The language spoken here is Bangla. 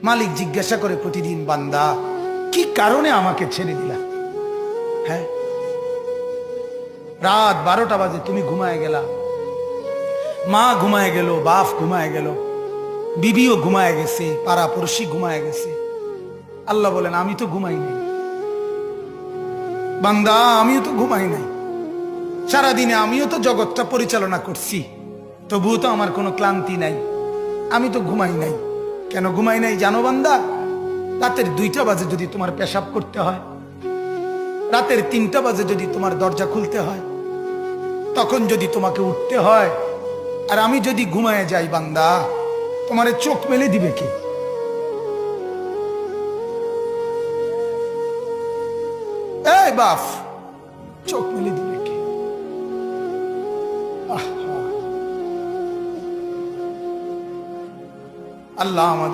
মালিক জিজ্ঞাসা করে প্রতিদিন, বান্দা কি কারণে আমাকে ছেড়ে দিলা? হ্যাঁ, রাত 12টা বাজে তুমি ঘুমায় গেলা, মা ঘুমায় গেল, বাপ ঘুমায় গেল, বিবিও ঘুমায় গেছে, পাড়া পড়শি ঘুমায় গেছে। আল্লাহ বলেন আমি তো ঘুমাই নাই বান্দা, আমিও তো ঘুমাই নাই। সারাদিনে আমিও তো জগৎটা পরিচালনা করছি, তবুও তো আমার কোনো ক্লান্তি নাই, আমি তো ঘুমাই নাই। কেন ঘুমাই নাই জানো বান্দা? রাতের 2টা বাজে যদি তোমার পেশাব করতে হয়, রাতের 3টা বাজে যদি তোমার দরজা খুলতে হয়, তখন যদি তোমাকে উঠতে হয়, আর আমি যদি ঘুমায় যাই বান্দা, তোমারে চোখ মেলে দিবে কে? এই বাপ, চোখ মেলে দিবে কে? আহা, আল্লাহ আমাদের